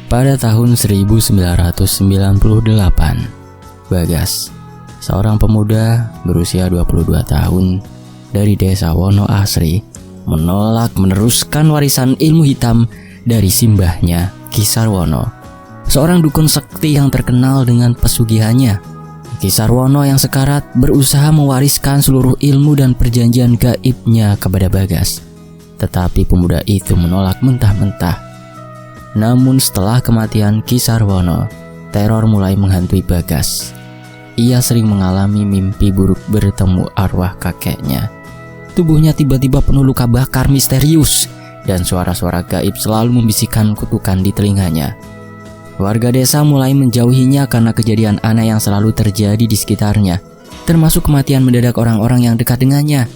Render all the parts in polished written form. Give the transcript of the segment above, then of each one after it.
Pada tahun 1998, Bagas, seorang pemuda berusia 22 tahun dari desa Wonoasri, menolak meneruskan warisan ilmu hitam dari simbahnya Ki Sarwono, seorang dukun sakti yang terkenal dengan pesugihannya. Ki Sarwono yang sekarat berusaha mewariskan seluruh ilmu dan perjanjian gaibnya kepada Bagas. Tetapi pemuda itu menolak mentah-mentah. Namun setelah kematian Ki Sarwono, teror mulai menghantui Bagas. Ia sering mengalami mimpi buruk bertemu arwah kakeknya. Tubuhnya tiba-tiba penuh luka bakar misterius dan suara-suara gaib selalu membisikkan kutukan di telinganya. Warga desa mulai menjauhinya karena kejadian aneh yang selalu terjadi di sekitarnya, termasuk kematian mendadak orang-orang yang dekat dengannya.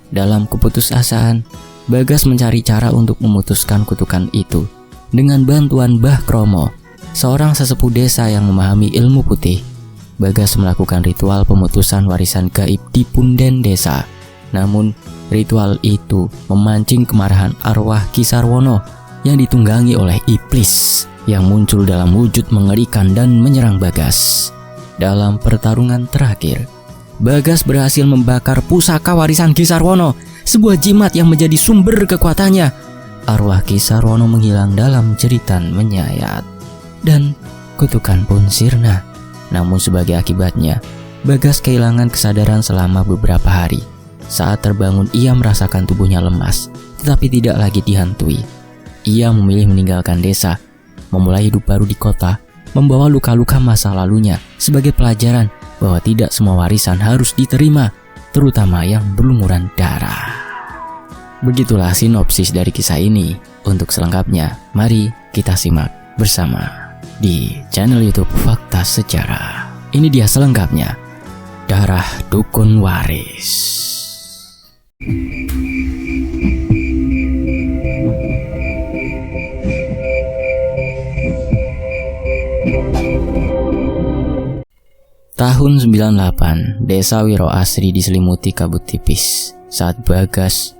Dalam keputusasaan, Bagas mencari cara untuk memutuskan kutukan itu. Dengan bantuan Mbah Kromo, seorang sesepuh desa yang memahami ilmu putih, Bagas melakukan ritual pemutusan warisan gaib di punden desa. Namun, ritual itu memancing kemarahan arwah Ki Sarwono yang ditunggangi oleh iblis yang muncul dalam wujud mengerikan dan menyerang Bagas. Dalam pertarungan terakhir, Bagas berhasil membakar pusaka warisan Ki Sarwono, sebuah jimat yang menjadi sumber kekuatannya. Arwah Ki Sarwono menghilang dalam jeritan menyayat dan kutukan pun sirna. Namun sebagai akibatnya, Bagas kehilangan kesadaran selama beberapa hari. Saat terbangun, ia merasakan tubuhnya lemas, tetapi tidak lagi dihantui. Ia memilih meninggalkan desa, memulai hidup baru di kota, membawa luka-luka masa lalunya sebagai pelajaran bahwa tidak semua warisan harus diterima, terutama yang berlumuran darah. Begitulah sinopsis dari kisah ini. Untuk selengkapnya, mari kita simak bersama di channel YouTube Fakta Sejarah. Ini dia selengkapnya, Darah Dukun Waris. Tahun 98, desa Wiroasri diselimuti kabut tipis saat Bagas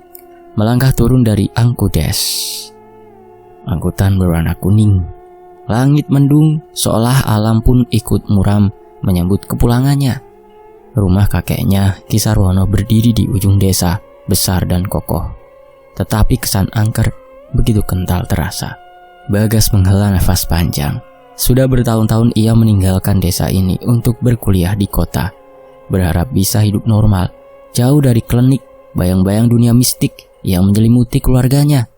melangkah turun dari angkudes. Angkutan berwarna kuning. Langit mendung, seolah alam pun ikut muram menyambut kepulangannya. Rumah kakeknya, Ki Sarwono, berdiri di ujung desa, besar dan kokoh. Tetapi kesan angker begitu kental terasa. Bagas menghela nafas panjang. Sudah bertahun-tahun ia meninggalkan desa ini untuk berkuliah di kota, berharap bisa hidup normal, jauh dari klinik, bayang-bayang dunia mistik yang menyelimuti keluarganya.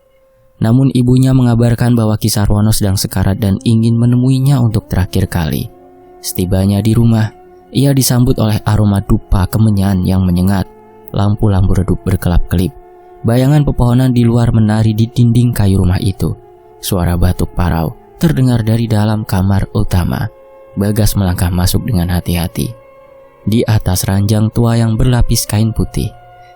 Namun ibunya mengabarkan bahwa Ki Sarwono sedang sekarat dan ingin menemuinya untuk terakhir kali. Setibanya di rumah, ia disambut oleh aroma dupa kemenyan yang menyengat. Lampu-lampu redup berkelap-kelip. Bayangan pepohonan di luar menari di dinding kayu rumah itu. Suara batuk parau terdengar dari dalam kamar utama. Bagas melangkah masuk dengan hati-hati. Di atas ranjang tua yang berlapis kain putih,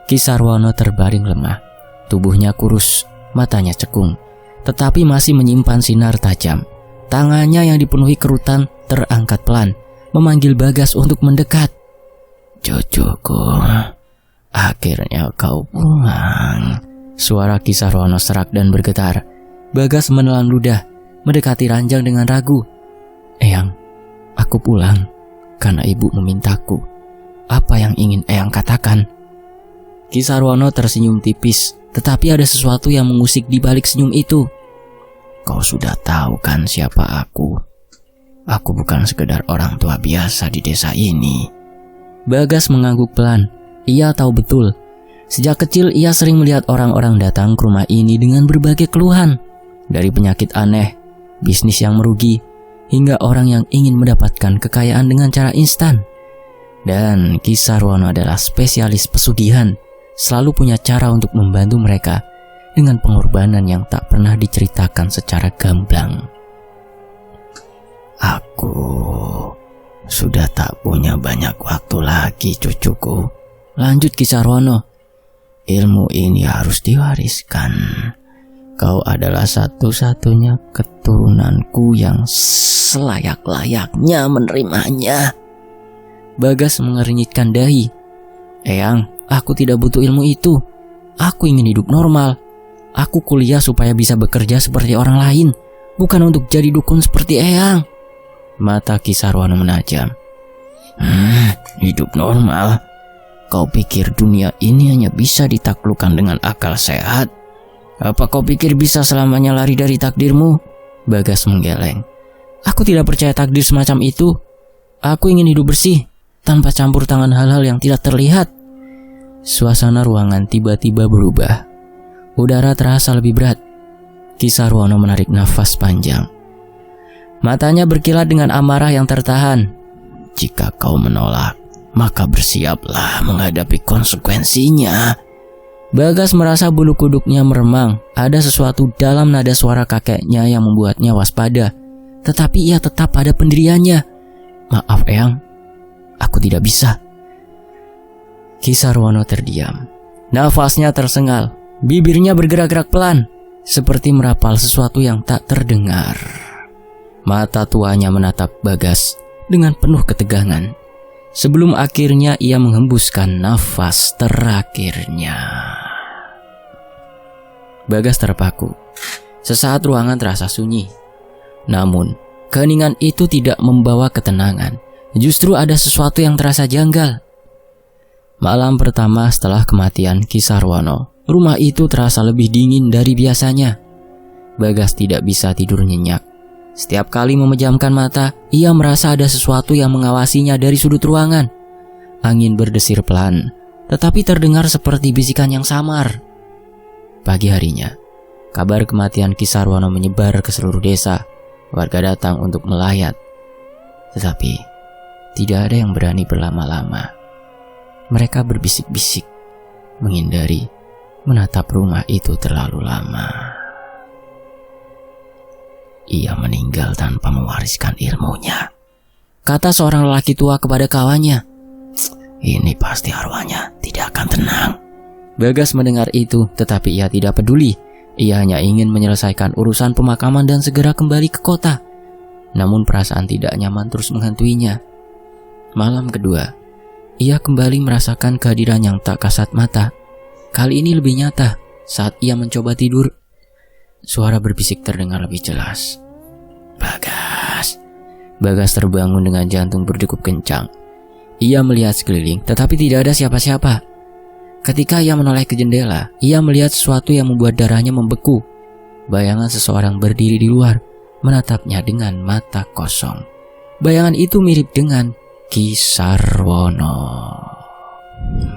Ki Sarwono terbaring lemah. Tubuhnya kurus, matanya cekung, tetapi masih menyimpan sinar tajam. Tangannya yang dipenuhi kerutan terangkat pelan, memanggil Bagas untuk mendekat. "Cucuku, akhirnya kau pulang." Suara Ki Sarwono serak dan bergetar. Bagas menelan ludah, mendekati ranjang dengan ragu. "Eyang, aku pulang karena ibu memintaku. Apa yang ingin Eyang katakan?" Ki Sarwono tersenyum tipis, tetapi ada sesuatu yang mengusik di balik senyum itu. "Kau sudah tahu kan siapa aku? Aku bukan sekedar orang tua biasa di desa ini." Bagas mengangguk pelan. Ia tahu betul. Sejak kecil ia sering melihat orang-orang datang ke rumah ini dengan berbagai keluhan. Dari penyakit aneh, bisnis yang merugi, hingga orang yang ingin mendapatkan kekayaan dengan cara instan. Dan Ki Sarwono adalah spesialis pesugihan, selalu punya cara untuk membantu mereka dengan pengorbanan yang tak pernah diceritakan secara gamblang. "Aku sudah tak punya banyak waktu lagi, cucuku," lanjut Ki Sarwono. "Ilmu ini harus diwariskan. Kau adalah satu-satunya keturunanku yang selayak-layaknya menerimanya." Bagas mengernyitkan dahi. "Eyang, aku tidak butuh ilmu itu. Aku ingin hidup normal. Aku kuliah supaya bisa bekerja seperti orang lain, bukan untuk jadi dukun seperti Eyang. Mata Ki Sarwono menajam. Hidup normal? Kau pikir dunia ini hanya bisa ditaklukkan dengan akal sehat? Apa kau pikir bisa selamanya lari dari takdirmu? Bagas menggeleng. Aku tidak percaya takdir semacam itu. Aku ingin hidup bersih, tanpa campur tangan hal-hal yang tidak terlihat. Suasana ruangan tiba-tiba berubah. Udara terasa lebih berat. Ki Sarwono menarik nafas panjang. Matanya berkilat dengan amarah yang tertahan. Jika kau menolak, maka bersiaplah menghadapi konsekuensinya. Bagas merasa bulu kuduknya meremang. Ada sesuatu dalam nada suara kakeknya yang membuatnya waspada. Tetapi ia tetap pada pendiriannya. Maaf Eyang, aku tidak bisa. Ki Sarwono terdiam. Nafasnya tersengal. Bibirnya bergerak-gerak pelan, seperti merapal sesuatu yang tak terdengar. Mata tuanya menatap Bagas dengan penuh ketegangan, sebelum akhirnya ia menghembuskan nafas terakhirnya. Bagas terpaku. Sesaat ruangan terasa sunyi. Namun, keheningan itu tidak membawa ketenangan. Justru ada sesuatu yang terasa janggal. Malam pertama setelah kematian Ki Sarwono, rumah itu terasa lebih dingin dari biasanya. Bagas tidak bisa tidur nyenyak. Setiap kali memejamkan mata, ia merasa ada sesuatu yang mengawasinya dari sudut ruangan. Angin berdesir pelan, tetapi terdengar seperti bisikan yang samar. Pagi harinya, kabar kematian Ki Sarwono menyebar ke seluruh desa. Warga datang untuk melayat. Tetapi, tidak ada yang berani berlama-lama. Mereka berbisik-bisik, menghindari menatap rumah itu terlalu lama. Ia meninggal tanpa mewariskan ilmunya, kata seorang lelaki tua kepada kawannya. Ini pasti arwahnya tidak akan tenang. Bagas mendengar itu, tetapi ia tidak peduli. Ia hanya ingin menyelesaikan urusan pemakaman dan segera kembali ke kota. Namun perasaan tidak nyaman terus menghantuinya. Malam kedua, ia kembali merasakan kehadiran yang tak kasat mata. Kali ini lebih nyata. Saat ia mencoba tidur, suara berbisik terdengar lebih jelas. Bagas. Bagas terbangun dengan jantung berdegup kencang. Ia melihat sekeliling, tetapi tidak ada siapa-siapa. Ketika ia menoleh ke jendela, ia melihat sesuatu yang membuat darahnya membeku. Bayangan seseorang berdiri di luar, menatapnya dengan mata kosong. Bayangan itu mirip dengan Ki Sarwono.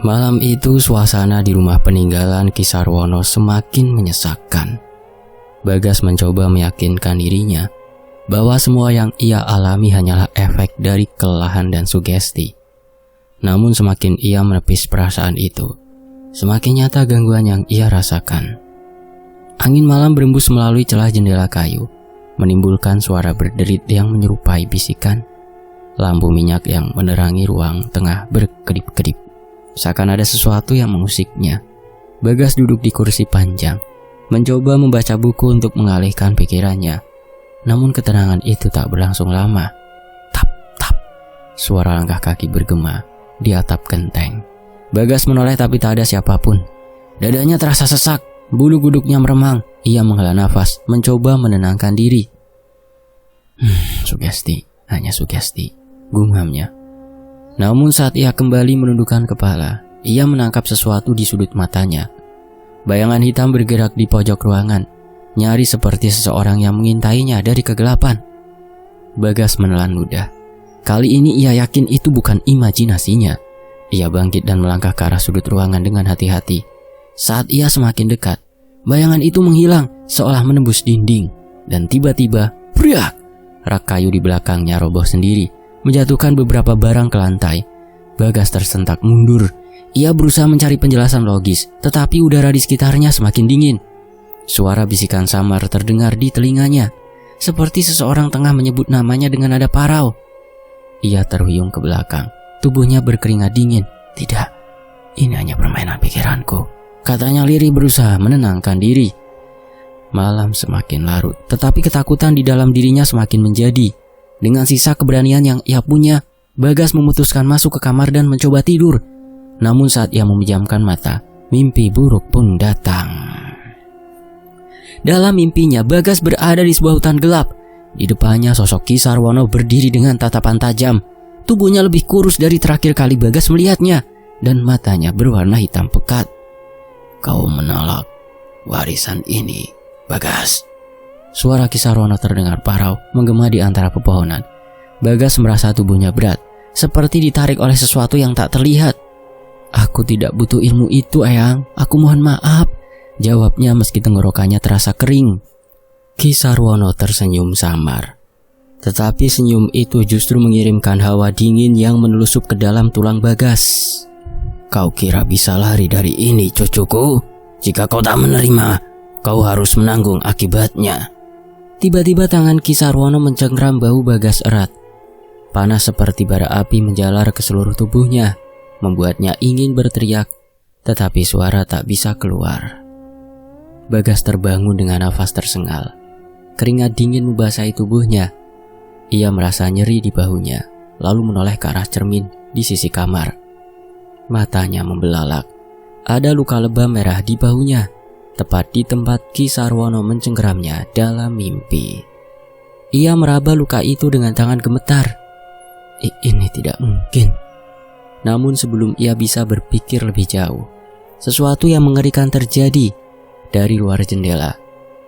Malam itu suasana di rumah peninggalan Ki Sarwono semakin menyesakkan. Bagas mencoba meyakinkan dirinya bahwa semua yang ia alami hanyalah efek dari kelelahan dan sugesti. Namun semakin ia menepis perasaan itu, semakin nyata gangguan yang ia rasakan. Angin malam berembus melalui celah jendela kayu, menimbulkan suara berderit yang menyerupai bisikan. Lampu minyak yang menerangi ruang tengah berkedip-kedip, seakan ada sesuatu yang mengusiknya. Bagas duduk di kursi panjang, mencoba membaca buku untuk mengalihkan pikirannya. Namun ketenangan itu tak berlangsung lama. Tap, tap. Suara langkah kaki bergema di atap genteng. Bagas menoleh tapi tak ada siapapun. Dadanya terasa sesak, bulu kuduknya meremang. Ia menghela nafas, mencoba menenangkan diri. Sugesti, hanya sugesti, gumamnya. Namun saat ia kembali menundukkan kepala, ia menangkap sesuatu di sudut matanya. Bayangan hitam bergerak di pojok ruangan, nyaris seperti seseorang yang mengintainya dari kegelapan. Bagas menelan ludah. Kali ini ia yakin itu bukan imajinasinya. Ia bangkit dan melangkah ke arah sudut ruangan dengan hati-hati. Saat ia semakin dekat, bayangan itu menghilang seolah menembus dinding. Dan tiba-tiba, priak! Rak kayu di belakangnya roboh sendiri, menjatuhkan beberapa barang ke lantai. Bagas tersentak mundur. Ia berusaha mencari penjelasan logis, tetapi udara di sekitarnya semakin dingin. Suara bisikan samar terdengar di telinganya, seperti seseorang tengah menyebut namanya dengan nada parau. Ia terhuyung ke belakang, tubuhnya berkeringat dingin. Tidak, ini hanya permainan pikiranku, katanya lirih berusaha menenangkan diri. Malam semakin larut, tetapi ketakutan di dalam dirinya semakin menjadi. Dengan sisa keberanian yang ia punya, Bagas memutuskan masuk ke kamar dan mencoba tidur. Namun saat ia memejamkan mata, mimpi buruk pun datang. Dalam mimpinya, Bagas berada di sebuah hutan gelap. Di depannya sosok Ki Sarwono berdiri dengan tatapan tajam. Tubuhnya lebih kurus dari terakhir kali Bagas melihatnya, dan matanya berwarna hitam pekat. "Kau menolak warisan ini, Bagas?" Suara Ki Sarwono terdengar parau menggema di antara pepohonan. Bagas merasa tubuhnya berat, seperti ditarik oleh sesuatu yang tak terlihat. "Aku tidak butuh ilmu itu, Eyang. Aku mohon maaf," jawabnya meski tenggorokannya terasa kering. Ki Sarwono tersenyum samar. Tetapi senyum itu justru mengirimkan hawa dingin yang menelusup ke dalam tulang Bagas. "Kau kira bisa lari dari ini, cucuku? Jika kau tak menerima, kau harus menanggung akibatnya." Tiba-tiba tangan Ki Sarwono mencengkram bahu Bagas erat. Panas seperti bara api menjalar ke seluruh tubuhnya, membuatnya ingin berteriak, tetapi suara tak bisa keluar. Bagas terbangun dengan nafas tersengal. Keringat dingin membasahi tubuhnya. Ia merasa nyeri di bahunya, lalu menoleh ke arah cermin di sisi kamar. Matanya membelalak. Ada luka lebam merah di bahunya, tepat di tempat Ki Sarwono mencengkeramnya dalam mimpi. Ia meraba luka itu dengan tangan gemetar. Ini tidak mungkin. Namun sebelum ia bisa berpikir lebih jauh, sesuatu yang mengerikan terjadi. Dari luar jendela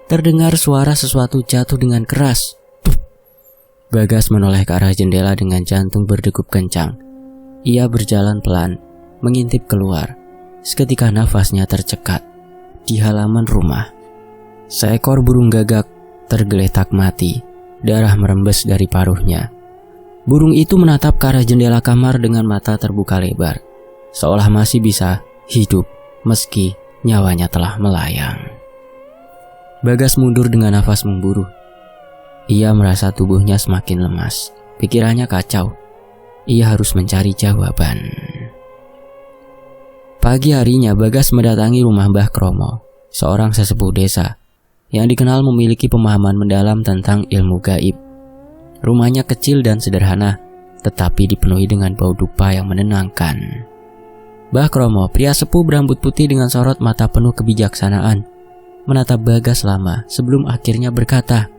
terdengar suara sesuatu jatuh dengan keras. Bagas menoleh ke arah jendela dengan jantung berdegup kencang. Ia berjalan pelan, mengintip keluar. Seketika nafasnya tercekat. Di halaman rumah, seekor burung gagak tergeletak mati. Darah merembes dari paruhnya. Burung itu menatap ke arah jendela kamar dengan mata terbuka lebar, seolah masih bisa hidup meski nyawanya telah melayang. Bagas mundur dengan nafas memburu. Ia merasa tubuhnya semakin lemas. Pikirannya kacau. Ia harus mencari jawaban. Pagi harinya Bagas mendatangi rumah Mbah Kromo, seorang sesepuh desa yang dikenal memiliki pemahaman mendalam tentang ilmu gaib. Rumahnya kecil dan sederhana, tetapi dipenuhi dengan bau dupa yang menenangkan. Mbah Kromo, pria sepuh berambut putih dengan sorot mata penuh kebijaksanaan, menatap Bagas lama sebelum akhirnya berkata,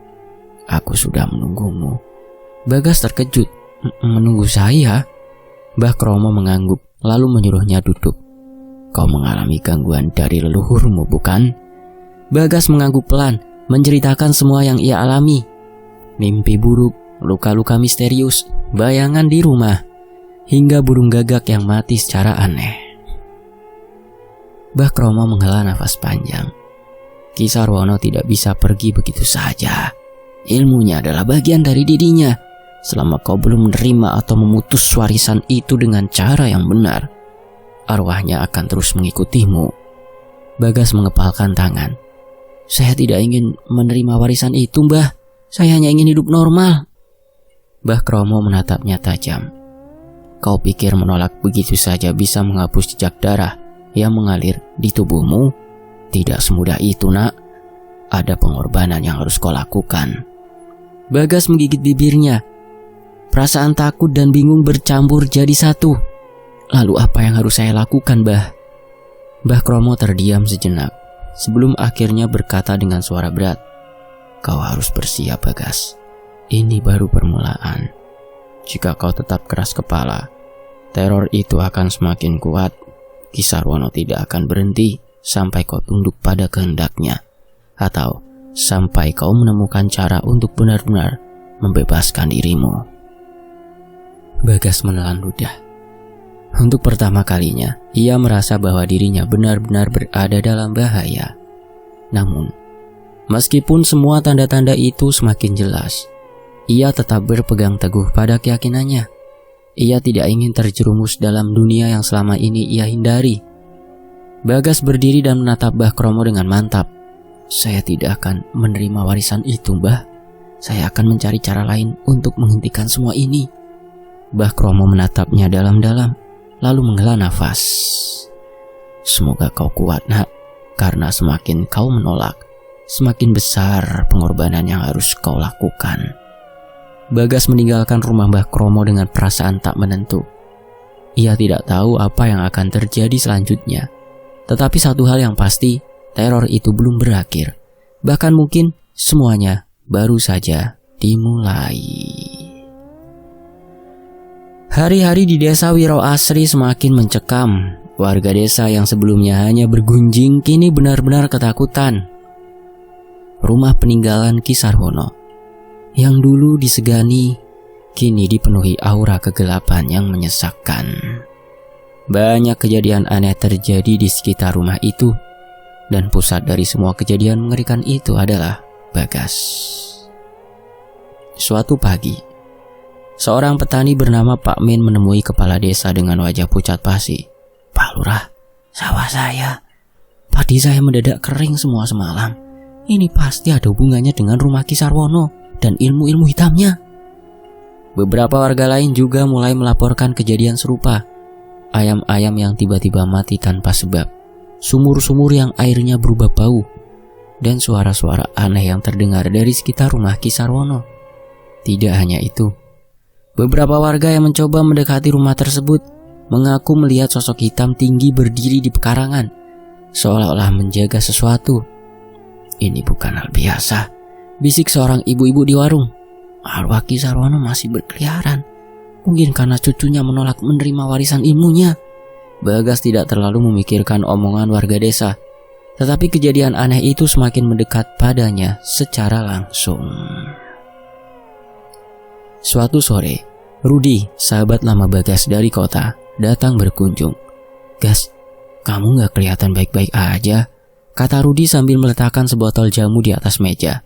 "Aku sudah menunggumu." Bagas terkejut. "Menunggu saya?" Mbah Kromo mengangguk, lalu menyuruhnya duduk. "Kau mengalami gangguan dari leluhurmu, bukan?" Bagas mengangguk pelan, menceritakan semua yang ia alami. Mimpi buruk, luka-luka misterius, bayangan di rumah, hingga burung gagak yang mati secara aneh. Mbah Kromo menghela nafas panjang. Ki Sarwono tidak bisa pergi begitu saja. Ilmunya adalah bagian dari dirinya. Selama kau belum menerima atau memutus warisan itu dengan cara yang benar, arwahnya akan terus mengikutimu. Bagas mengepalkan tangan. "Saya tidak ingin menerima warisan itu, Mbah. Saya hanya ingin hidup normal." Mbah Kromo menatapnya tajam. "Kau pikir menolak begitu saja bisa menghapus jejak darah yang mengalir di tubuhmu? Tidak semudah itu, Nak. Ada pengorbanan yang harus kau lakukan." Bagas menggigit bibirnya. Perasaan takut dan bingung bercampur jadi satu. Lalu apa yang harus saya lakukan, Mbah? Mbah Kromo terdiam sejenak, sebelum akhirnya berkata dengan suara berat, "Kau harus bersiap, Bagas. Ini baru permulaan. Jika kau tetap keras kepala, teror itu akan semakin kuat. Ki Sarwono tidak akan berhenti sampai kau tunduk pada kehendaknya, atau sampai kau menemukan cara untuk benar-benar membebaskan dirimu." Bagas menelan ludah. Untuk pertama kalinya, ia merasa bahwa dirinya benar-benar berada dalam bahaya. Namun, meskipun semua tanda-tanda itu semakin jelas, ia tetap berpegang teguh pada keyakinannya. Ia tidak ingin terjerumus dalam dunia yang selama ini ia hindari. Bagas berdiri dan menatap Mbah Kromo dengan mantap. "Saya tidak akan menerima warisan itu, Mbah. Saya akan mencari cara lain untuk menghentikan semua ini." Mbah Kromo menatapnya dalam-dalam, lalu menghela nafas. "Semoga kau kuat, Nak, karena semakin kau menolak, semakin besar pengorbanan yang harus kau lakukan." Bagas meninggalkan rumah Mbah Kromo dengan perasaan tak menentu. Ia tidak tahu apa yang akan terjadi selanjutnya. Tetapi satu hal yang pasti, teror itu belum berakhir. Bahkan mungkin semuanya baru saja dimulai. Hari-hari di desa Wiro Asri semakin mencekam. Warga desa yang sebelumnya hanya bergunjing kini benar-benar ketakutan. Rumah peninggalan Ki Sarwono yang dulu disegani kini dipenuhi aura kegelapan yang menyesakkan. Banyak kejadian aneh terjadi di sekitar rumah itu, dan pusat dari semua kejadian mengerikan itu adalah Bagas. Suatu pagi, seorang petani bernama Pak Min menemui kepala desa dengan wajah pucat pasi. "Pak Lurah, sawah saya, padi saya mendadak kering semua semalam. Ini pasti ada hubungannya dengan rumah Ki Sarwono dan ilmu-ilmu hitamnya." Beberapa warga lain juga mulai melaporkan kejadian serupa. Ayam-ayam yang tiba-tiba mati tanpa sebab, sumur-sumur yang airnya berubah bau, dan suara-suara aneh yang terdengar dari sekitar rumah Ki Sarwono. Tidak hanya itu, beberapa warga yang mencoba mendekati rumah tersebut mengaku melihat sosok hitam tinggi berdiri di pekarangan, seolah-olah menjaga sesuatu. "Ini bukan hal biasa," bisik seorang ibu-ibu di warung. "Arwah Ki Sarwono masih berkeliaran. Mungkin karena cucunya menolak menerima warisan ilmunya." Bagas tidak terlalu memikirkan omongan warga desa, tetapi kejadian aneh itu semakin mendekat padanya secara langsung. Suatu sore, Rudi, sahabat lama Bagas dari kota, datang berkunjung. "Gas, kamu gak kelihatan baik-baik aja," kata Rudi sambil meletakkan sebotol jamu di atas meja.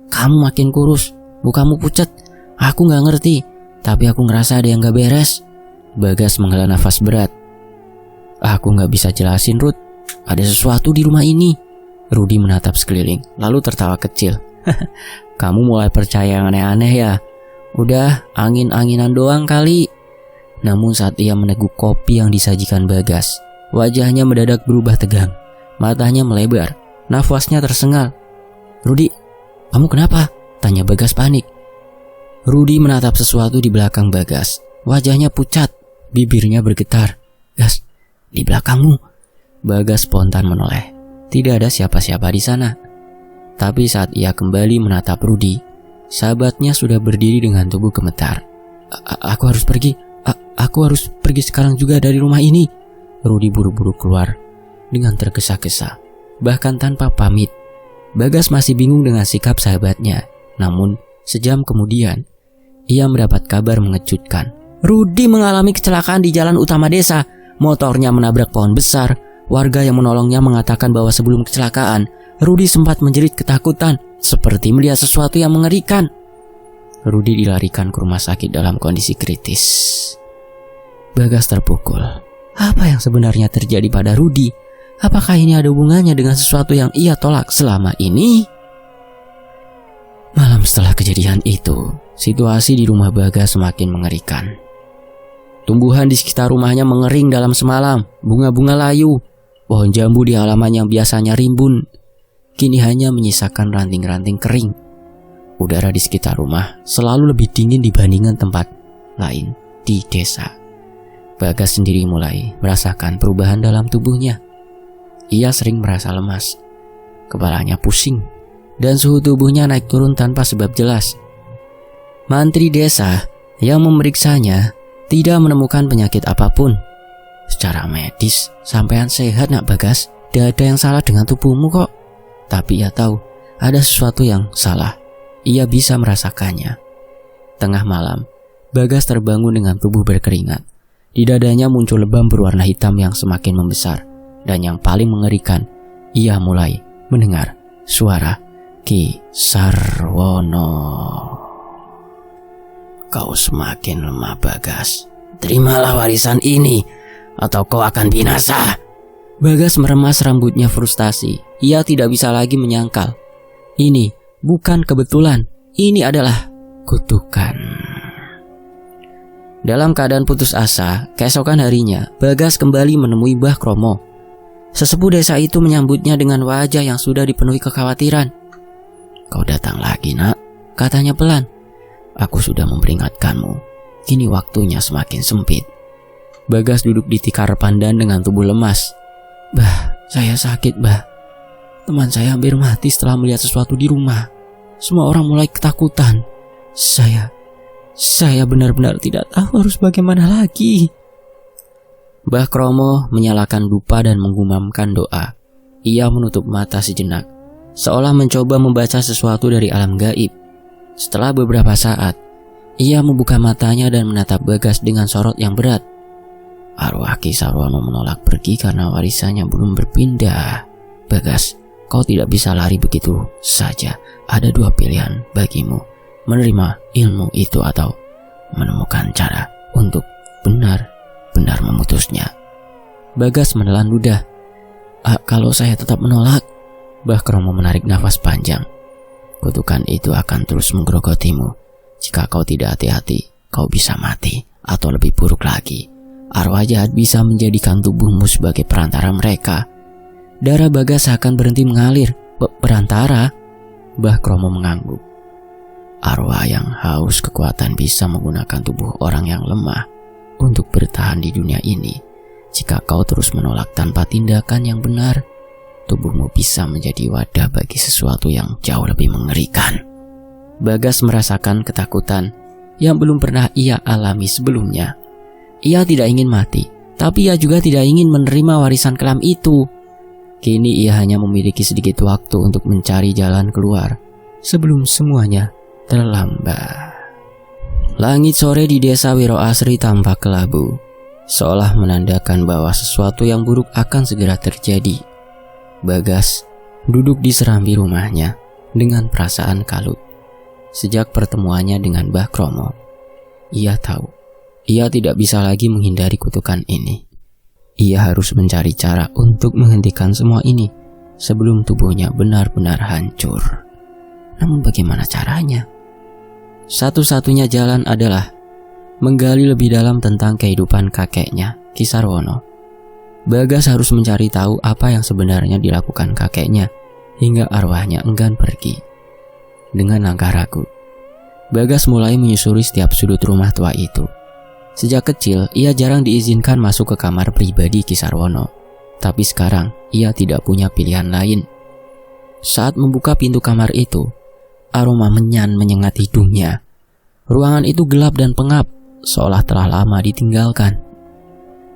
"Kamu makin kurus, mukamu pucat. Aku gak ngerti, tapi aku ngerasa ada yang gak beres." Bagas menghela nafas berat. "Aku gak bisa jelasin, Rud. Ada sesuatu di rumah ini." Rudi menatap sekeliling, lalu tertawa kecil. "Kamu mulai percaya yang aneh-aneh ya? Udah, angin-anginan doang kali." Namun saat ia meneguk kopi yang disajikan Bagas, wajahnya mendadak berubah tegang. Matanya melebar, nafasnya tersengal. "Rudi, kamu kenapa?" tanya Bagas panik. Rudi menatap sesuatu di belakang Bagas. Wajahnya pucat, bibirnya bergetar. "Gas, di belakangmu." Bagas spontan menoleh. Tidak ada siapa-siapa di sana. Tapi saat ia kembali menatap Rudi, sahabatnya sudah berdiri dengan tubuh gemetar. Aku harus pergi. Aku harus pergi sekarang juga dari rumah ini." Rudi buru-buru keluar dengan tergesa-gesa, bahkan tanpa pamit. Bagas masih bingung dengan sikap sahabatnya. Namun, sejam kemudian, ia mendapat kabar mengejutkan. Rudi mengalami kecelakaan di jalan utama desa. Motornya menabrak pohon besar. Warga yang menolongnya mengatakan bahwa sebelum kecelakaan, Rudi sempat menjerit ketakutan, seperti melihat sesuatu yang mengerikan. Rudi dilarikan ke rumah sakit dalam kondisi kritis. Bagas terpukul. Apa yang sebenarnya terjadi pada Rudi? Apakah ini ada hubungannya dengan sesuatu yang ia tolak selama ini? Malam setelah kejadian itu, situasi di rumah Bagas semakin mengerikan. Tumbuhan di sekitar rumahnya mengering dalam semalam. Bunga-bunga layu, pohon jambu di halaman yang biasanya rimbun, kini hanya menyisakan ranting-ranting kering. Udara di sekitar rumah selalu lebih dingin dibandingkan tempat lain di desa. Bagas sendiri mulai merasakan perubahan dalam tubuhnya. Ia sering merasa lemas, kepalanya pusing, dan suhu tubuhnya naik turun tanpa sebab jelas. Mantri desa yang memeriksanya tidak menemukan penyakit apapun. Secara medis, sampean sehat nak Bagas. Tidak ada yang salah dengan tubuhmu kok. Tapi ia tahu ada sesuatu yang salah. Ia bisa merasakannya. Tengah malam, Bagas terbangun dengan tubuh berkeringat. Di dadanya muncul lebam berwarna hitam yang semakin membesar. Dan yang paling mengerikan, ia mulai mendengar suara Ki Sarwono. "Kau semakin lemah Bagas. Terimalah warisan ini atau kau akan binasa." Bagas meremas rambutnya frustasi. Ia tidak bisa lagi menyangkal. Ini bukan kebetulan. Ini adalah kutukan. Dalam keadaan putus asa, keesokan harinya Bagas kembali menemui Mbah Kromo. Sesepuh desa itu menyambutnya dengan wajah yang sudah dipenuhi kekhawatiran. "Kau datang lagi nak," katanya pelan. "Aku sudah memperingatkanmu. Kini waktunya semakin sempit." Bagas duduk di tikar pandan dengan tubuh lemas. "Bah, saya sakit bah. Teman saya hampir mati setelah melihat sesuatu di rumah. Semua orang mulai ketakutan. Saya benar-benar tidak tahu harus bagaimana lagi. Mbah Kromo menyalakan dupa dan menggumamkan doa. Ia menutup mata sejenak, seolah mencoba membaca sesuatu dari alam gaib. Setelah beberapa saat, ia membuka matanya dan menatap Bagas dengan sorot yang berat. Arwah Ki Sarwono menolak pergi karena warisannya belum berpindah. Bagas, kau tidak bisa lari begitu saja. Ada dua pilihan bagimu, menerima ilmu itu atau menemukan cara untuk benar-benar memutusnya. Bagas menelan ludah. Kalau saya tetap menolak, Mbah Kromo menarik nafas panjang. Kutukan itu akan terus menggerogotimu. Jika kau tidak hati-hati, kau bisa mati. Atau lebih buruk lagi, arwah jahat bisa menjadikan tubuhmu sebagai perantara mereka. Darah Bagas akan berhenti mengalir. Perantara? Mbah Kromo mengangguk. Arwah yang haus kekuatan bisa menggunakan tubuh orang yang lemah untuk bertahan di dunia ini. Jika kau terus menolak tanpa tindakan yang benar, tubuhmu bisa menjadi wadah bagi sesuatu yang jauh lebih mengerikan. Bagas merasakan ketakutan yang belum pernah ia alami sebelumnya. Ia tidak ingin mati, tapi ia juga tidak ingin menerima warisan kelam itu. Kini ia hanya memiliki sedikit waktu untuk mencari jalan keluar sebelum semuanya terlambat. Langit sore di desa Wiro Asri tampak kelabu, seolah menandakan bahwa sesuatu yang buruk akan segera terjadi. Bagas duduk di serambi rumahnya dengan perasaan kalut. Sejak pertemuannya dengan Mbah Kromo, ia tahu ia tidak bisa lagi menghindari kutukan ini. Ia harus mencari cara untuk menghentikan semua ini sebelum tubuhnya benar-benar hancur. Namun bagaimana caranya? Satu-satunya jalan adalah menggali lebih dalam tentang kehidupan kakeknya, Ki Sarwono. Bagas harus mencari tahu apa yang sebenarnya dilakukan kakeknya hingga arwahnya enggan pergi. Dengan langkah ragu, Bagas mulai menyusuri setiap sudut rumah tua itu. Sejak kecil, ia jarang diizinkan masuk ke kamar pribadi Ki Sarwono. Tapi sekarang, ia tidak punya pilihan lain. Saat membuka pintu kamar itu, aroma menyan menyengat hidungnya. Ruangan itu gelap dan pengap, seolah telah lama ditinggalkan.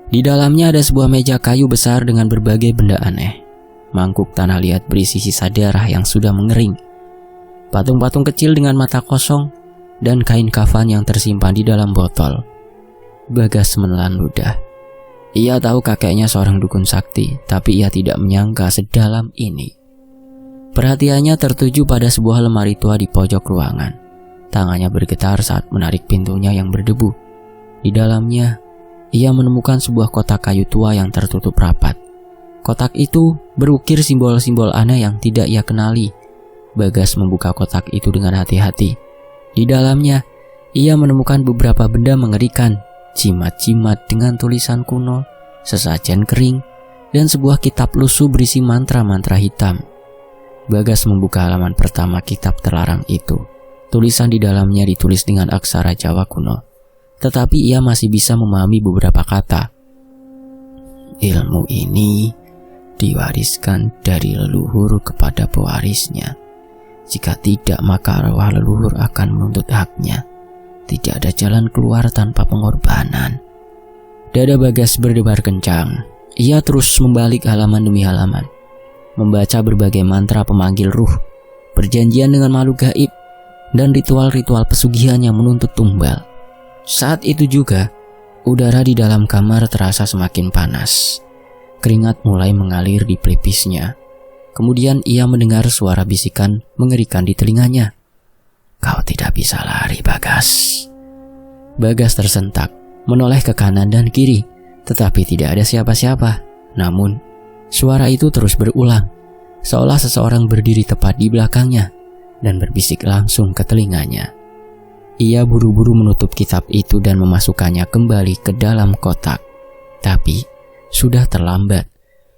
Di dalamnya ada sebuah meja kayu besar dengan berbagai benda aneh. Mangkuk tanah liat berisi sisa darah yang sudah mengering. Patung-patung kecil dengan mata kosong dan kain kafan yang tersimpan di dalam botol. Bagas menelan ludah. Ia tahu kakeknya seorang dukun sakti, tapi ia tidak menyangka sedalam ini. Perhatiannya tertuju pada sebuah lemari tua di pojok ruangan. Tangannya bergetar saat menarik pintunya yang berdebu. Di dalamnya, ia menemukan sebuah kotak kayu tua yang tertutup rapat. Kotak itu berukir simbol-simbol aneh yang tidak ia kenali. Bagas membuka kotak itu dengan hati-hati. Di dalamnya, ia menemukan beberapa benda mengerikan. Jimat-jimat dengan tulisan kuno, sesajen kering, dan sebuah kitab lusuh berisi mantra-mantra hitam. Bagas membuka halaman pertama kitab terlarang itu. Tulisan di dalamnya ditulis dengan aksara Jawa kuno, tetapi ia masih bisa memahami beberapa kata. Ilmu ini diwariskan dari leluhur kepada pewarisnya. Jika tidak, maka arwah leluhur akan menuntut haknya. Tidak ada jalan keluar tanpa pengorbanan. Dada Bagas berdebar kencang. Ia terus membalik halaman demi halaman, membaca berbagai mantra pemanggil ruh, perjanjian dengan makhluk gaib, dan ritual-ritual pesugihan yang menuntut tumbal. Saat itu juga, udara di dalam kamar terasa semakin panas. Keringat mulai mengalir di pelipisnya. Kemudian ia mendengar suara bisikan mengerikan di telinganya. Kau tidak bisa lari, Bagas. Bagas tersentak, menoleh ke kanan dan kiri, tetapi tidak ada siapa-siapa. Namun, suara itu terus berulang, seolah seseorang berdiri tepat di belakangnya dan berbisik langsung ke telinganya. Ia buru-buru menutup kitab itu dan memasukkannya kembali ke dalam kotak. Tapi, sudah terlambat.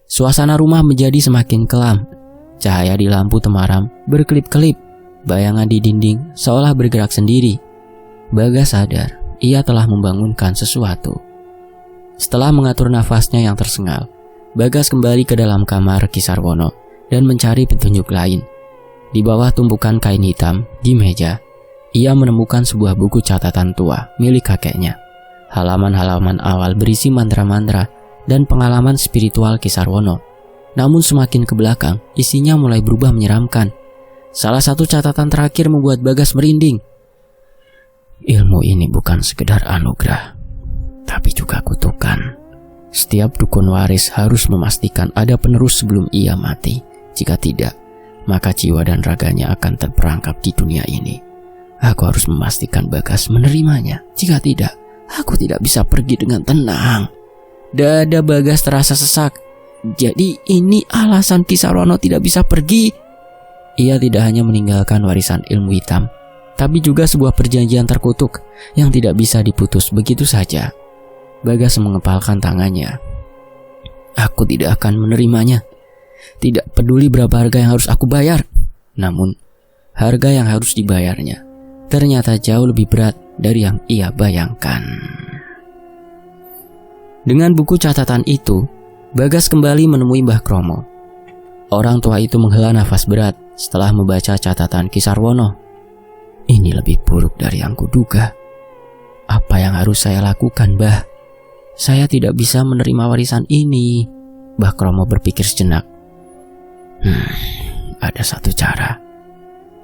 Suasana rumah menjadi semakin kelam. Cahaya di lampu temaram berkelip-kelip. Bayangan di dinding seolah bergerak sendiri. Bagas sadar ia telah membangunkan sesuatu. Setelah mengatur nafasnya yang tersengal, Bagas kembali ke dalam kamar Ki Sarwono dan mencari petunjuk lain. Di bawah tumpukan kain hitam di meja, ia menemukan sebuah buku catatan tua milik kakeknya. Halaman-halaman awal berisi mantra-mantra dan pengalaman spiritual Kisarwono. Namun semakin ke belakang, isinya mulai berubah menyeramkan. Salah satu catatan terakhir membuat Bagas merinding. Ilmu ini bukan sekedar anugerah, tapi juga kutukan. Setiap dukun waris harus memastikan ada penerus sebelum ia mati. Jika tidak, maka jiwa dan raganya akan terperangkap di dunia ini. Aku harus memastikan Bagas menerimanya. Jika tidak, aku tidak bisa pergi dengan tenang. Dada Bagas terasa sesak. Jadi ini alasan Kisarwono tidak bisa pergi. Ia tidak hanya meninggalkan warisan ilmu hitam, tapi juga sebuah perjanjian terkutuk yang tidak bisa diputus begitu saja. Bagas mengepalkan tangannya. Aku tidak akan menerimanya. Tidak peduli berapa harga yang harus aku bayar. Namun, harga yang harus dibayarnya ternyata jauh lebih berat dari yang ia bayangkan. Dengan buku catatan itu, Bagas kembali menemui Mbah Kromo. Orang tua itu menghela nafas berat setelah membaca catatan Kisarwono. Ini lebih buruk dari yang kuduga. Apa yang harus saya lakukan, Mbah? Saya tidak bisa menerima warisan ini. Mbah Kromo berpikir sejenak. Ada satu cara.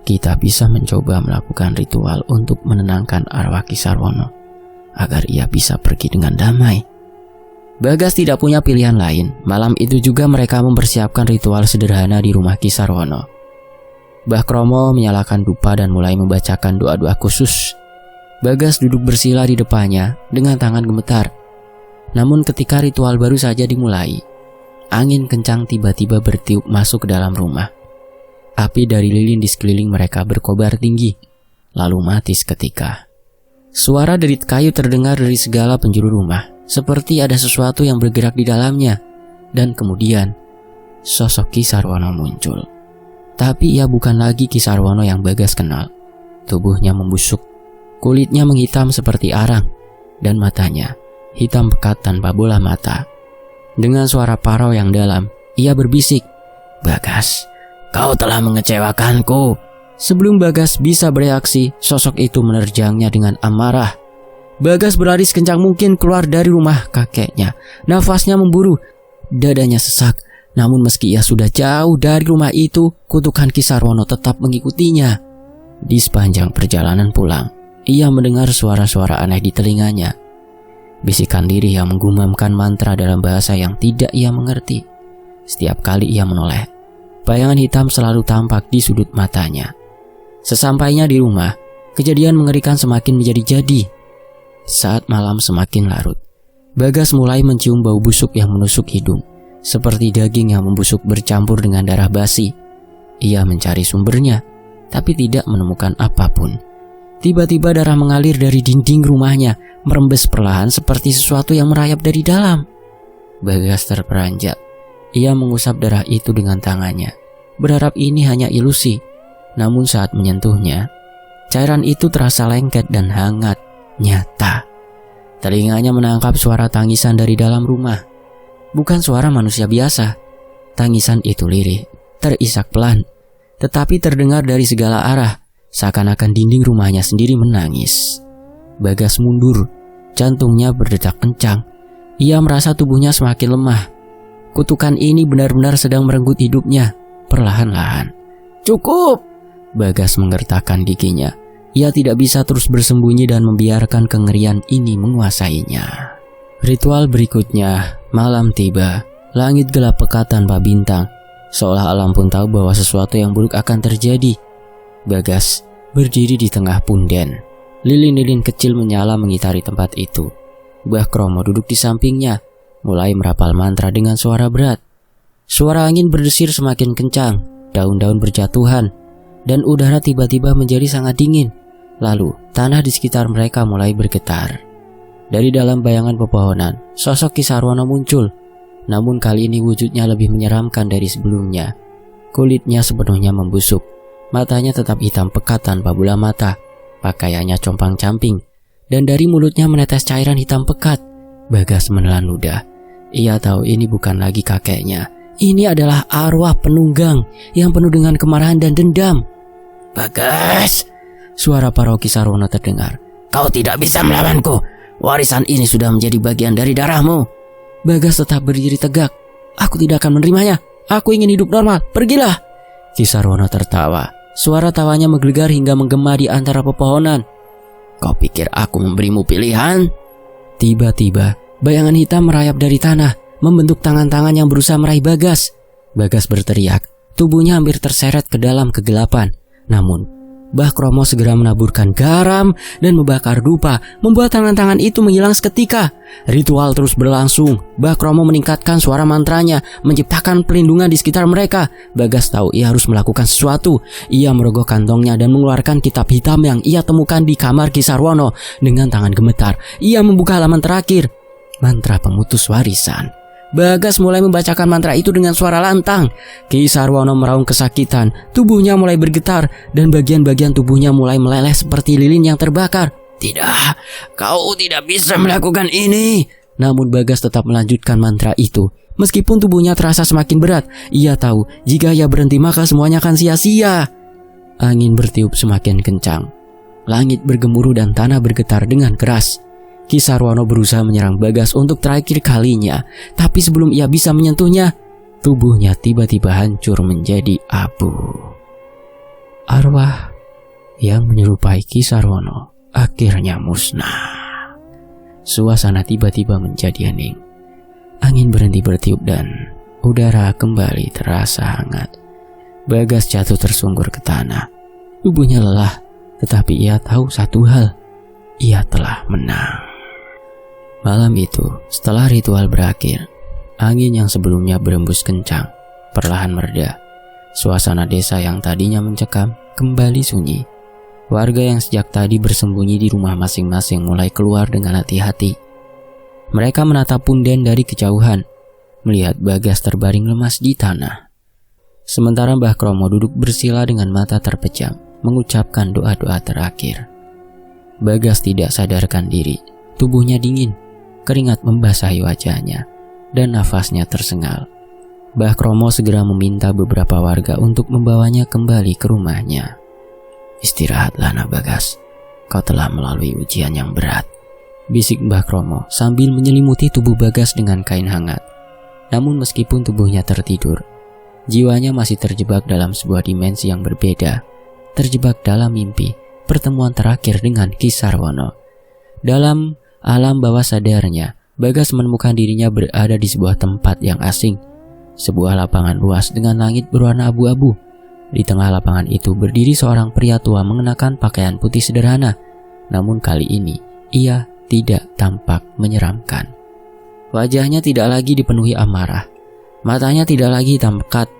Kita bisa mencoba melakukan ritual untuk menenangkan arwah Kisarwono agar ia bisa pergi dengan damai. Bagas tidak punya pilihan lain. Malam itu juga mereka mempersiapkan ritual sederhana di rumah Kisarwono. Mbah Kromo menyalakan dupa dan mulai membacakan doa-doa khusus. Bagas duduk bersila di depannya dengan tangan gemetar. Namun ketika ritual baru saja dimulai, angin kencang tiba-tiba bertiup masuk ke dalam rumah. Api dari lilin di sekeliling mereka berkobar tinggi, lalu mati seketika. Suara derit kayu terdengar dari segala penjuru rumah, seperti ada sesuatu yang bergerak di dalamnya. Dan kemudian, sosok Kisarwono muncul. Tapi ia bukan lagi Kisarwono yang Bagas kenal. Tubuhnya membusuk, kulitnya menghitam seperti arang, dan matanya hitam pekat tanpa bola mata. Dengan suara parau yang dalam, ia berbisik, "Bagas, kau telah mengecewakanku." Sebelum Bagas bisa bereaksi, sosok itu menerjangnya dengan amarah. Bagas berlari sekencang mungkin keluar dari rumah kakeknya. Nafasnya memburu, dadanya sesak. Namun meski ia sudah jauh dari rumah itu, kutukan Kisarwono tetap mengikutinya. Di sepanjang perjalanan pulang, ia mendengar suara-suara aneh di telinganya. Bisikan diri yang menggumamkan mantra dalam bahasa yang tidak ia mengerti. Setiap kali ia menoleh, bayangan hitam selalu tampak di sudut matanya. Sesampainya di rumah, kejadian mengerikan semakin menjadi-jadi. Saat malam semakin larut, Bagas mulai mencium bau busuk yang menusuk hidung, seperti daging yang membusuk bercampur dengan darah basi. Ia mencari sumbernya, tapi tidak menemukan apapun. Tiba-tiba darah mengalir dari dinding rumahnya, merembes perlahan seperti sesuatu yang merayap dari dalam. Bagas terperanjat. Ia mengusap darah itu dengan tangannya, berharap ini hanya ilusi. Namun saat menyentuhnya, cairan itu terasa lengket dan hangat, nyata. Telinganya menangkap suara tangisan dari dalam rumah. Bukan suara manusia biasa. Tangisan itu lirih, terisak pelan, tetapi terdengar dari segala arah, seakan-akan dinding rumahnya sendiri menangis. Bagas mundur, jantungnya berdetak kencang. Ia merasa tubuhnya semakin lemah. Kutukan ini benar-benar sedang merenggut hidupnya, perlahan-lahan. "Cukup!" Bagas menggertakkan giginya. Ia tidak bisa terus bersembunyi dan membiarkan kengerian ini menguasainya. Ritual berikutnya, malam tiba. Langit gelap pekat tanpa bintang, seolah alam pun tahu bahwa sesuatu yang buruk akan terjadi. Bagas berdiri di tengah punden. Lilin-lilin kecil menyala mengitari tempat itu. Mbah Kromo duduk di sampingnya, mulai merapal mantra dengan suara berat. Suara angin berdesir semakin kencang, daun-daun berjatuhan, dan udara tiba-tiba menjadi sangat dingin. Lalu, tanah di sekitar mereka mulai bergetar. Dari dalam bayangan pepohonan, sosok Kisarwono muncul. Namun kali ini wujudnya lebih menyeramkan dari sebelumnya. Kulitnya sepenuhnya membusuk, matanya tetap hitam pekat tanpa bola mata, pakaiannya compang-camping, dan dari mulutnya menetes cairan hitam pekat. Bagas menelan ludah. Ia tahu ini bukan lagi kakeknya. Ini adalah arwah penunggang yang penuh dengan kemarahan dan dendam. Bagas, suara Paro Kisarwono terdengar. Kau tidak bisa melawanku. Warisan ini sudah menjadi bagian dari darahmu. Bagas tetap berdiri tegak. Aku tidak akan menerimanya. Aku ingin hidup normal. Pergilah. Kisarwono tertawa. Suara tawanya menggelegar hingga menggema di antara pepohonan. Kau pikir aku memberimu pilihan? Tiba-tiba, bayangan hitam merayap dari tanah, membentuk tangan-tangan yang berusaha meraih Bagas. Bagas berteriak. Tubuhnya hampir terseret ke dalam kegelapan. Namun, Mbah Kromo segera menaburkan garam dan membakar dupa, membuat tangan-tangan itu menghilang seketika. Ritual terus berlangsung. Mbah Kromo meningkatkan suara mantranya, menciptakan pelindungan di sekitar mereka. Bagas tahu ia harus melakukan sesuatu. Ia merogoh kantongnya dan mengeluarkan kitab hitam yang ia temukan di kamar Kisarwono. Dengan tangan gemetar, ia membuka halaman terakhir. Mantra pemutus warisan. Bagas mulai membacakan mantra itu dengan suara lantang. Kisarwono meraung kesakitan. Tubuhnya mulai bergetar dan bagian-bagian tubuhnya mulai meleleh seperti lilin yang terbakar. Tidak, kau tidak bisa melakukan ini. Namun Bagas tetap melanjutkan mantra itu. Meskipun tubuhnya terasa semakin berat, ia tahu jika ia berhenti maka semuanya akan sia-sia. Angin bertiup semakin kencang. Langit bergemuruh dan tanah bergetar dengan keras. Kisarwono berusaha menyerang Bagas untuk terakhir kalinya, tapi sebelum ia bisa menyentuhnya, tubuhnya tiba-tiba hancur menjadi abu. Arwah yang menyerupai Kisarwono akhirnya musnah. Suasana tiba-tiba menjadi hening. Angin berhenti bertiup dan udara kembali terasa hangat. Bagas jatuh tersungkur ke tanah. Tubuhnya lelah, tetapi ia tahu satu hal. Ia telah menang. Malam itu, setelah ritual berakhir, angin yang sebelumnya berembus kencang perlahan mereda. Suasana desa yang tadinya mencekam kembali sunyi. Warga yang sejak tadi bersembunyi di rumah masing-masing mulai keluar dengan hati-hati. Mereka menatap punden dari kejauhan, melihat Bagas terbaring lemas di tanah. Sementara Mbah Kromo duduk bersila dengan mata terpejam, mengucapkan doa-doa terakhir. Bagas tidak sadarkan diri, tubuhnya dingin. Keringat membasahi wajahnya dan nafasnya tersengal. Mbah Kromo segera meminta beberapa warga untuk membawanya kembali ke rumahnya. Istirahatlah nak Bagas, kau telah melalui ujian yang berat, bisik Mbah Kromo sambil menyelimuti tubuh Bagas dengan kain hangat. Namun meskipun tubuhnya tertidur, jiwanya masih terjebak dalam sebuah dimensi yang berbeda, terjebak dalam mimpi pertemuan terakhir dengan Kisarwono. Dalam alam bawah sadarnya, Bagas menemukan dirinya berada di sebuah tempat yang asing. Sebuah lapangan luas dengan langit berwarna abu-abu. Di tengah lapangan itu berdiri seorang pria tua mengenakan pakaian putih sederhana. Namun kali ini, ia tidak tampak menyeramkan. Wajahnya tidak lagi dipenuhi amarah. Matanya tidak lagi hitam pekat.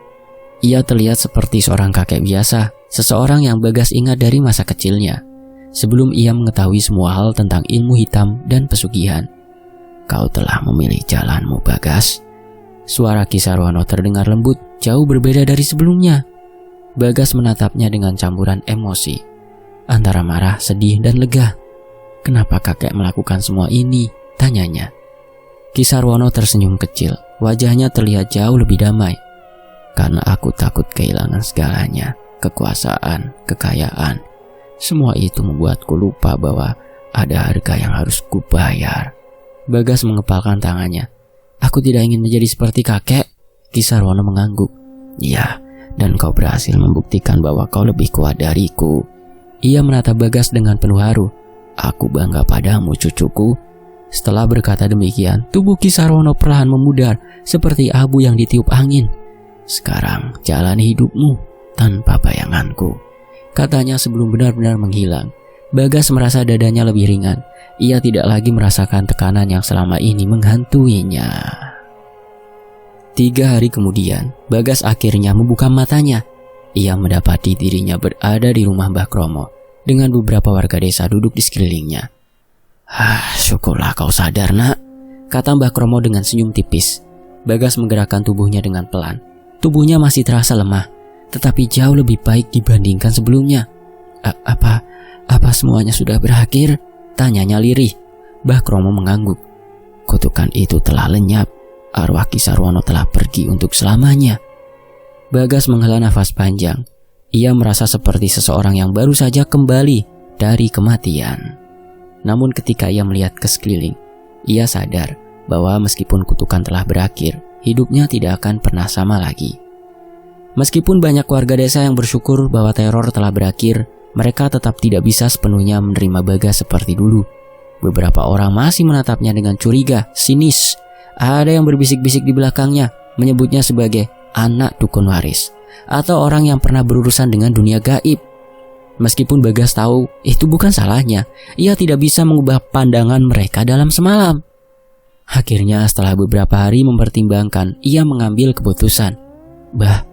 Ia terlihat seperti seorang kakek biasa, seseorang yang Bagas ingat dari masa kecilnya. Sebelum ia mengetahui semua hal tentang ilmu hitam dan pesugihan. Kau telah memilih jalanmu, Bagas. Suara Kisarwono terdengar lembut, jauh berbeda dari sebelumnya. Bagas menatapnya dengan campuran emosi, antara marah, sedih, dan lega. Kenapa kakek melakukan semua ini? Tanyanya. Kisarwono tersenyum kecil, wajahnya terlihat jauh lebih damai. Karena aku takut kehilangan segalanya, kekuasaan, kekayaan. Semua itu membuatku lupa bahwa ada harga yang harus kubayar. Bagas mengepalkan tangannya. Aku tidak ingin menjadi seperti kakek. Kisarwono mengangguk. Iya, dan kau berhasil membuktikan bahwa kau lebih kuat dariku. Ia menatap Bagas dengan penuh haru. Aku bangga padamu, cucuku. Setelah berkata demikian, tubuh Kisarwono perlahan memudar seperti abu yang ditiup angin. Sekarang jalani hidupmu tanpa bayanganku, katanya sebelum benar-benar menghilang. Bagas merasa dadanya lebih ringan. Ia tidak lagi merasakan tekanan yang selama ini menghantuinya. 3 hari kemudian, Bagas akhirnya membuka matanya. Ia mendapati dirinya berada di rumah Mbah Kromo dengan beberapa warga desa duduk di sekelilingnya. Syukurlah kau sadar, nak, kata Mbah Kromo dengan senyum tipis. Bagas menggerakkan tubuhnya dengan pelan. Tubuhnya masih terasa lemah, tetapi jauh lebih baik dibandingkan sebelumnya. Apa semuanya sudah berakhir? Tanyanya lirih. Mbah Kromo mengangguk. Kutukan itu telah lenyap. arwah Ki Sarwono telah pergi untuk selamanya. Bagas menghela nafas panjang. Ia merasa seperti seseorang yang baru saja kembali dari kematian. Namun ketika ia melihat ke sekeliling, ia sadar bahwa meskipun kutukan telah berakhir, hidupnya tidak akan pernah sama lagi. Meskipun banyak warga desa yang bersyukur bahwa teror telah berakhir, mereka tetap tidak bisa sepenuhnya menerima Bagas seperti dulu. Beberapa orang masih menatapnya dengan curiga, sinis. Ada yang berbisik-bisik di belakangnya, menyebutnya sebagai anak dukun waris, atau orang yang pernah berurusan dengan dunia gaib. Meskipun Bagas tahu itu bukan salahnya, ia tidak bisa mengubah pandangan mereka dalam semalam. Akhirnya setelah beberapa hari mempertimbangkan, ia mengambil keputusan. "Bah,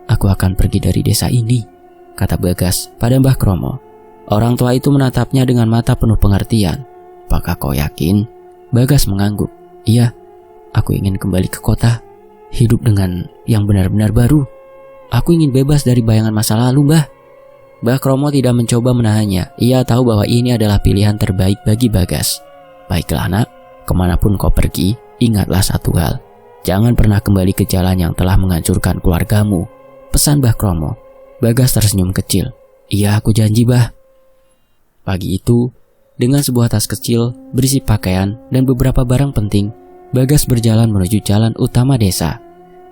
aku akan pergi dari desa ini," kata Bagas pada Mbah Kromo. Orang tua itu menatapnya dengan mata penuh pengertian. "Apakah kau yakin?" Bagas mengangguk. "Iya, aku ingin kembali ke kota, hidup dengan yang benar-benar baru. Aku ingin bebas dari bayangan masa lalu, Mbah." Mbah Kromo tidak mencoba menahannya. Ia tahu bahwa ini adalah pilihan terbaik bagi Bagas. "Baiklah nak, kemanapun kau pergi, ingatlah satu hal. Jangan pernah kembali ke jalan yang telah menghancurkan keluargamu," pesan Mbah Kromo. Bagas tersenyum kecil. "Iya, aku janji, Bah." Pagi itu, dengan sebuah tas kecil berisi pakaian dan beberapa barang penting, Bagas berjalan menuju jalan utama desa.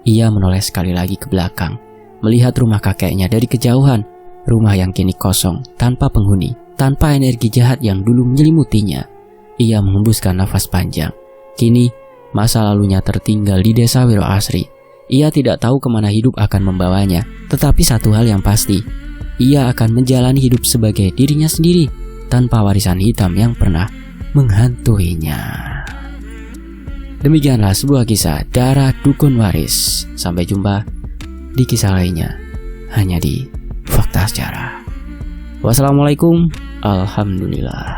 Ia menoleh sekali lagi ke belakang, melihat rumah kakeknya dari kejauhan. Rumah yang kini kosong, tanpa penghuni, tanpa energi jahat yang dulu menyelimutinya. Ia menghembuskan nafas panjang. Kini, masa lalunya tertinggal di desa Wiro Asri. Ia tidak tahu kemana hidup akan membawanya, tetapi satu hal yang pasti, ia akan menjalani hidup sebagai dirinya sendiri, tanpa warisan hitam yang pernah menghantuinya. Demikianlah sebuah kisah Darah Dukun Waris. Sampai jumpa di kisah lainnya, hanya di Fakta Sejarah. Wassalamualaikum. Alhamdulillah.